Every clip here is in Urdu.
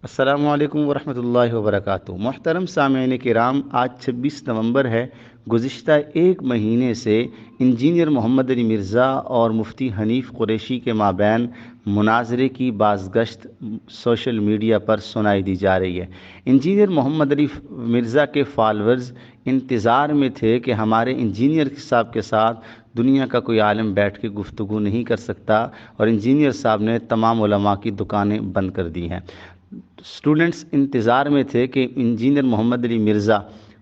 السلام علیکم ورحمۃ اللہ وبرکاتہ۔ محترم سامعین کرام، آج 26 نومبر ہے۔ گزشتہ ایک مہینے سے انجینئر محمد علی مرزا اور مفتی حنیف قریشی کے مابین مناظرے کی بازگشت سوشل میڈیا پر سنائی دی جا رہی ہے۔ انجینئر محمد علی مرزا کے فالورز انتظار میں تھے کہ ہمارے انجینئر صاحب کے ساتھ دنیا کا کوئی عالم بیٹھ کے گفتگو نہیں کر سکتا، اور انجینئر صاحب نے تمام علماء کی دکانیں بند کر دی ہیں۔ اسٹوڈنٹس انتظار میں تھے کہ انجینئر محمد علی مرزا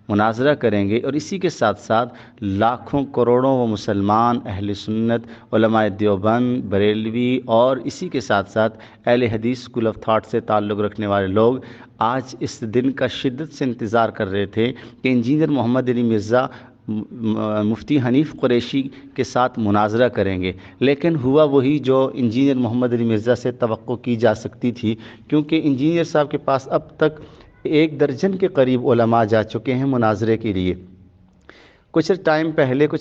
مناظرہ کریں گے، اور اسی کے ساتھ ساتھ لاکھوں کروڑوں و مسلمان، اہل سنت، علماء دیوبند، بریلوی اور اسی کے ساتھ ساتھ اہل حدیث اسکول آف تھاٹ سے تعلق رکھنے والے لوگ آج اس دن کا شدت سے انتظار کر رہے تھے کہ انجینئر محمد علی مرزا مفتی حنیف قریشی کے ساتھ مناظرہ کریں گے۔ لیکن ہوا وہی جو انجینئر محمد علی مرزا سے توقع کی جا سکتی تھی، کیونکہ انجینئر صاحب کے پاس اب تک 1 درجن کے قریب علماء جا چکے ہیں مناظرے کے لیے۔ کچھ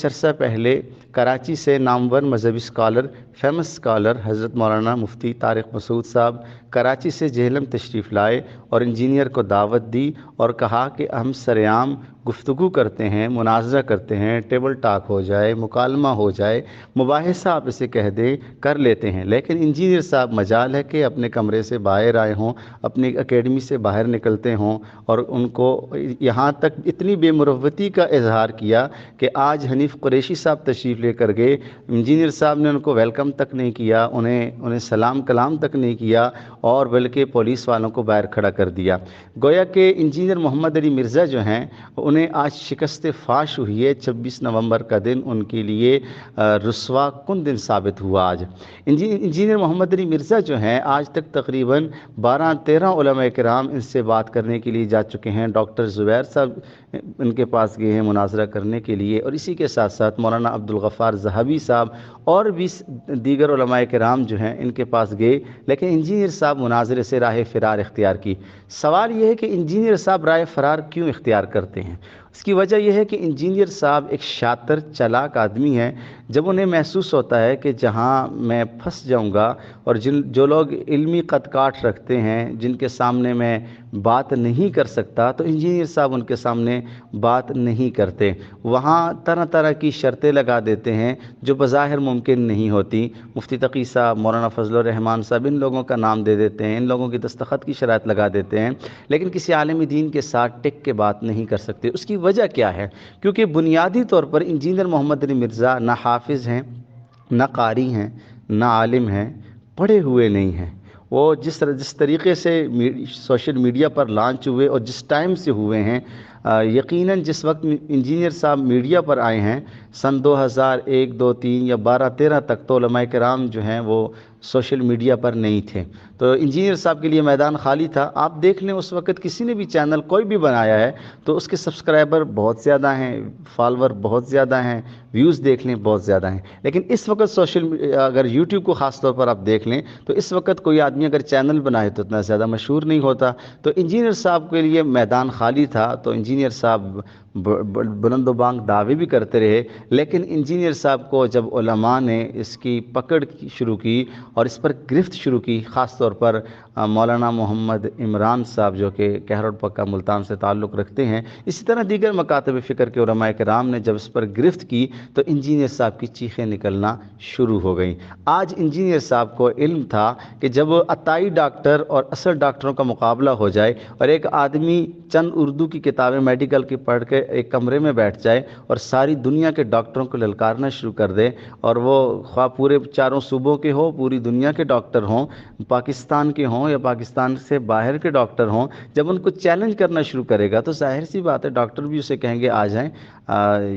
عرصہ پہلے کراچی سے نامور مذہبی اسکالر، فیمس اسکالر حضرت مولانا مفتی طارق مسعود صاحب کراچی سے جہلم تشریف لائے اور انجینئر کو دعوت دی اور کہا کہ ہم سرعام گفتگو کرتے ہیں، مناظرہ کرتے ہیں، ٹیبل ٹاک ہو جائے، مکالمہ ہو جائے، مباحثہ آپ اسے کہہ دیں، کر لیتے ہیں۔ لیکن انجینئر صاحب مجال ہے کہ اپنے کمرے سے باہر آئے ہوں، اپنی اکیڈمی سے باہر نکلتے ہوں، اور ان کو یہاں تک اتنی بے مروتی کا اظہار کیا کہ آج حنیف قریشی صاحب تشریف لے کر گئے، انجینئر صاحب نے ان کو ویلکم تک نہیں کیا، انہیں سلام کلام تک نہیں کیا، اور بلکہ پولیس والوں کو باہر کھڑا کر دیا۔ گویا کہ انجینئر محمد علی مرزا جو ہیں انہیں آج شکست فاش ہوئی ہے۔ 26 نومبر کا دن ان کے لیے رسوا کن دن ثابت ہوا۔ آج انجینئر محمد علی مرزا جو ہیں آج تک تقریباً 12-13 علماء کرام ان سے بات کرنے کے لیے جا چکے ہیں۔ ڈاکٹر زبیر صاحب ان کے پاس گئے ہیں مناظرہ کرنے کے لیے، اور اسی کے ساتھ ساتھ مولانا عبدالغفار ذہبی صاحب اور بھی دیگر علماء کرام جو ہیں ان کے پاس گئے، لیکن انجینئر صاحب مناظرے سے راہ فرار اختیار کی۔ سوال یہ ہے کہ انجینئر صاحب راہ فرار کیوں اختیار کرتے ہیں؟ اس کی وجہ یہ ہے کہ انجینئر صاحب ایک شاطر چالاک آدمی ہیں۔ جب انہیں محسوس ہوتا ہے کہ جہاں میں پھنس جاؤں گا، اور جو لوگ علمی قد کاٹ رکھتے ہیں، جن کے سامنے میں بات نہیں کر سکتا، تو انجینئر صاحب ان کے سامنے بات نہیں کرتے۔ وہاں طرح طرح کی شرطیں لگا دیتے ہیں جو بظاہر ممکن نہیں ہوتی۔ مفتی تقی صاحب، مولانا فضل الرحمان صاحب، ان لوگوں کا نام دے دیتے ہیں، ان لوگوں کی دستخط کی شرائط لگا دیتے ہیں، لیکن کسی عالم دین کے ساتھ ٹک کے بات نہیں کر سکتے۔ اس کی وجہ کیا ہے؟ کیونکہ بنیادی طور پر انجینئر محمد علی مرزا نہ حافظ ہیں، نہ قاری ہیں، نہ عالم ہیں، پڑھے ہوئے نہیں ہیں۔ وہ جس طریقے سے سوشل میڈیا پر لانچ ہوئے اور جس ٹائم سے ہوئے ہیں، یقیناً جس وقت انجینئر صاحب میڈیا پر آئے ہیں، سن 2001، 2، 3 یا 12، 13 تک تو علماء کرام جو ہیں وہ سوشل میڈیا پر نہیں تھے، تو انجینئر صاحب کے لیے میدان خالی تھا۔ آپ دیکھ لیں اس وقت کسی نے بھی چینل کوئی بھی بنایا ہے تو اس کے سبسکرائبر بہت زیادہ ہیں، فالوور بہت زیادہ ہیں، ویوز دیکھ لیں بہت زیادہ ہیں۔ لیکن اس وقت اگر یوٹیوب کو خاص طور پر آپ دیکھ لیں تو اس وقت کوئی آدمی اگر چینل بنائے تو اتنا زیادہ مشہور نہیں ہوتا۔ تو انجینئر صاحب کے لیے میدان خالی تھا، تو انجینئر صاحب بلند و بانگ دعوے بھی کرتے رہے، لیکن انجینئر صاحب کو جب علماء نے اس کی پکڑ شروع کی اور اس پر گرفت شروع کی، خاص طور پر مولانا محمد عمران صاحب جو کہ کہرڑ پکا ملتان سے تعلق رکھتے ہیں، اسی طرح دیگر مکاتب فکر کے علماء کرام نے جب اس پر گرفت کی تو انجینئر صاحب کی چیخیں نکلنا شروع ہو گئیں۔ آج انجینئر صاحب کو علم تھا کہ جب عطائی ڈاکٹر اور اصل ڈاکٹروں کا مقابلہ ہو جائے، اور ایک آدمی چند اردو کی کتابیں میڈیکل کی پڑھ کے ایک کمرے میں بیٹھ جائے اور ساری دنیا کے ڈاکٹروں کو للکارنا شروع کر دے، اور وہ خواہ پورے 4 صوبوں کے ہوں، پوری دنیا کے ڈاکٹر ہوں، پاکستان کے ہوں یا پاکستان سے باہر کے ڈاکٹر ہوں، جب ان کو چیلنج کرنا شروع کرے گا تو ظاہر سی بات ہے ڈاکٹر بھی اسے کہیں گے آ جائیں،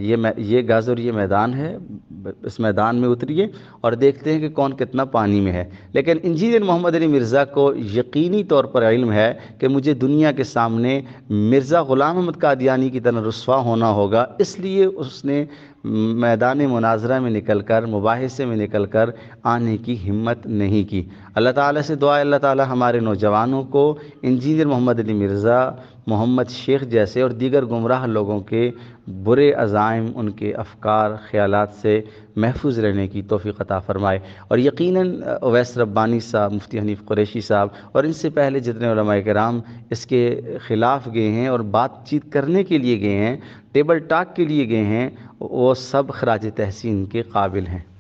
یہ گز اور یہ میدان ہے، اس میدان میں اتریے اور دیکھتے ہیں کہ کون کتنا پانی میں ہے۔ لیکن انجینئر محمد علی مرزا کو یقینی طور پر علم ہے کہ مجھے دنیا کے سامنے مرزا غلام احمد قادیانی کی طرح رسوا ہونا ہوگا، اس لیے اس نے میدان مناظرہ میں نکل کر، مباحثے میں نکل کر آنے کی ہمت نہیں کی۔ اللہ تعالیٰ سے دعا ہے اللہ تعالیٰ ہمارے نوجوانوں کو انجینئر محمد علی مرزا، محمد شیخ جیسے اور دیگر گمراہ لوگوں کے برے عزائم، ان کے افکار خیالات سے محفوظ رہنے کی توفیق عطا فرمائے۔ اور یقیناً اویس ربانی صاحب، مفتی حنیف قریشی صاحب اور ان سے پہلے جتنے علماء کرام اس کے خلاف گئے ہیں اور بات چیت کرنے کے لیے گئے ہیں، ٹیبل ٹاک کے لیے گئے ہیں، وہ سب خراج تحسین کے قابل ہیں۔